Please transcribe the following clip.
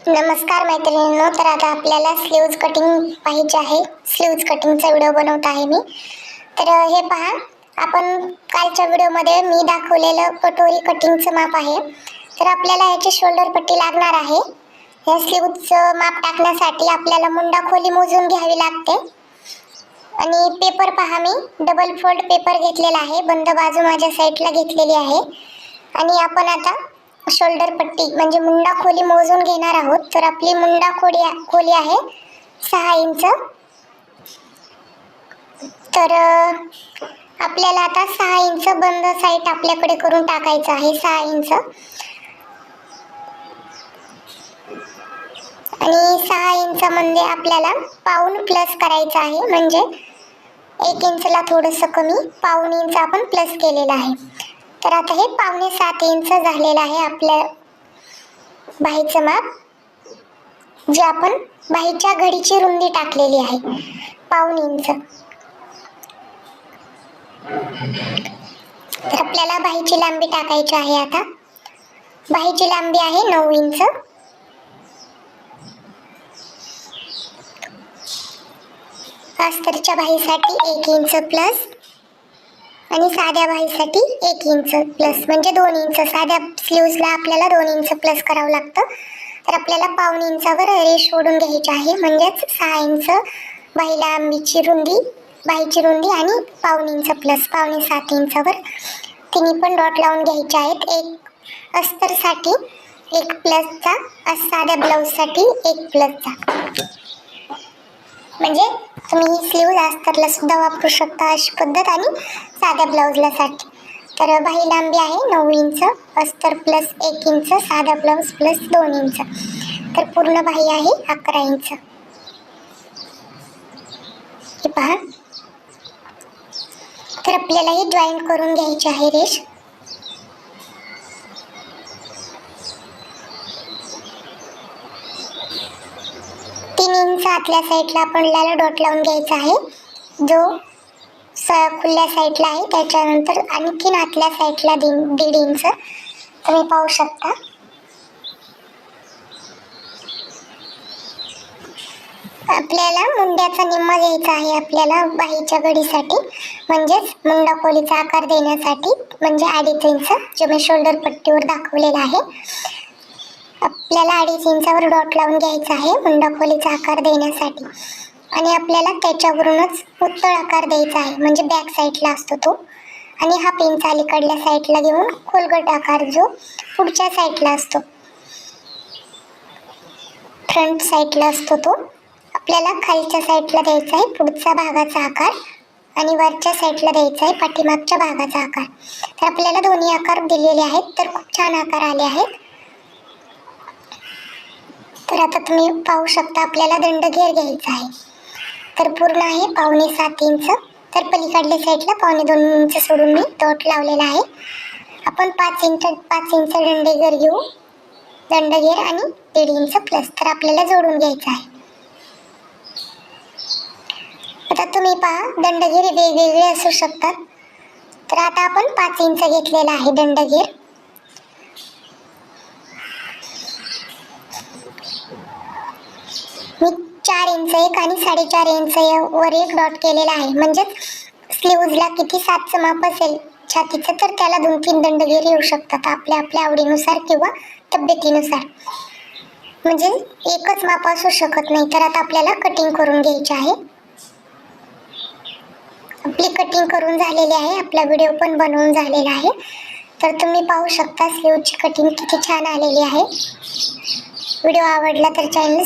नमस्कार मैत्रिणींनो, तर आता आपल्याला स्लीव्ज कटिंग पाहिजे आहे. स्लीव्ज कटिंगचा व्हिडिओ बनवत आहे मी. तर हे पहा, आपण कालच्या व्हिडिओमध्ये मी दाखवलेलं कटोरी कटिंगचं माप आहे. तर आपल्याला याची शोल्डर पट्टी लागणार आहे. या स्लीव्जचं माप टाकण्यासाठी आपल्याला मुंडा खोली मोजून घ्यावी लागते. आणि पेपर पहा, मी डबल फोल्ड पेपर घेतलेला आहे. बंद बाजू माझ्या साईडला घेतलेली आहे. आणि आपण आता शोल्डर पट्टी म्हणजे मुंडा खोली मोजून घेणार आहोत. तर आपली मुंडा खोली आहे 6 इंच. तर आपल्याला आता 6 इंच बंद साईड आपल्याकडे करून टाकायचं आहे. 6 इंच आणि 6 इंच मध्ये आपल्याला पाऊण प्लस करायचं आहे. म्हणजे 1 इंचला थोडंसं कमी, पाऊण इंच आपण प्लस केलेलं आहे. तर आता हे 6.25 इंच झालेलं आहे आपल्या बाहीचं माप, जे आपण बाहीच्या घडीची रुंदी टाकलेली आहे 1.25 इंच. तर आपल्याला बाहीची लांबी टाकायची आहे. आता बाहीची लांबी आहे 9 इंच. अस्तरच्या बाहीसाठी 1 इंच प्लस आणि साध्या बाहीसाठी 1 इंच प्लस, म्हणजे 2 इंच. साध्या स्लीव्जला आपल्याला 2 इंच प्लस करावं लागतं. तर आपल्याला 1.25 इंचावर रेष ओढून घ्यायची आहे. म्हणजेच 6 इंच बाही लांबीची रुंदी, बाहीची रुंदी आणि 1.25 इंच प्लस 7.25 इंचावर तिन्ही पण डॉट लावून घ्यायचे आहेत. एक अस्तरसाठी 1 प्लसचा, साध्या ब्लाऊजसाठी 1 प्लसचा. म्हणजे तुम्ही स्लीव्ज अस्तरला सुद्धा वापरू शकता अशी पद्धत, आणि साध्या ब्लाऊजला साठी. तर बाही लांबी आहे 9 इंच, अस्तर प्लस 1 इंच, साधा ब्लाऊज प्लस 2 इंच. तर पूर्ण बाही आहे 11 इंच. हे पहा. तर आपल्याला ही जॉईंट करून घ्यायची आहे रेष. आतल्या साईडला आपल्याला डॉट लावून घ्यायचा आहे, जो खुल्या साईडला आहे. त्याच्यानंतर आणखीन आतल्या साईडला 1.5 इंच तुम्ही पाहू शकता. आपल्याला मुंड्याचा निम्मा घ्यायचा आहे आपल्याला बाहीच्या घडीसाठी, म्हणजेच मुंडा खोलीचा आकार देण्यासाठी. म्हणजे 2.5 इंच, जे मी शोल्डर पट्टीवर दाखवलेला आहे. आपल्याला 2.5 इंचावर डॉट लावून घ्यायचा आहे मुंडा खोलीचा आकार देण्यासाठी. आणि आपल्याला त्याच्यावरूनच उत्तळ आकार द्यायचा आहे, म्हणजे बॅक साईडला असतो तो. आणि 1/2 इंच अलीकडल्या साईडला घेऊन खोलगट आकार जो पुढच्या साईडला असतो, फ्रंट साईडला असतो, तो आपल्याला खालच्या साईडला द्यायचा आहे. पुढच्या भागाचा आकार आणि वरच्या साईडला द्यायचा आहे पाठीमागच्या भागाचा आकार. तर आपल्याला दोन्ही आकार दिलेले आहेत. तर खूप छान आकार आले आहेत. तर आता तुम्ही पाहू शकता, आपल्याला दंडघेर घ्यायचा आहे. तर पूर्ण आहे 7.25 इंच. तर पलीकडल्या साईडला 2.25 इंच सोडून मी डॉट लावलेला आहे. आपण 5 इंच दंडघेर घेऊ, दंडघेर आणि 1.5 इंच प्लस. तर आपल्याला जोडून घ्यायचं आहे. आता तुम्ही पहा, दंडघेर वेगवेगळे असू शकतात. तर आता आपण 5 इंच घेतलेला आहे दंडघेर. मी 4 इंच एक आणि 4.5 इंच वर एक डॉट केलेला आहे. म्हणजे स्लीव्जला किती 7चं माप असेल छातीचं, तर त्याला 2-3 दंडघेर येऊ शकतात आपल्या आवडीनुसार किंवा तब्येतीनुसार. म्हणजे एकच माप असू शकत नाही. तर आता आपल्याला कटिंग करून घ्यायची आहे. आपली कटिंग करून झालेली आहे. आपला व्हिडिओ पण बनवून झालेला आहे. तर तुम्ही पाहू शकता स्लीव्जची कटिंग किती छान आलेली आहे. व्हिडिओ आवडला तर चॅनल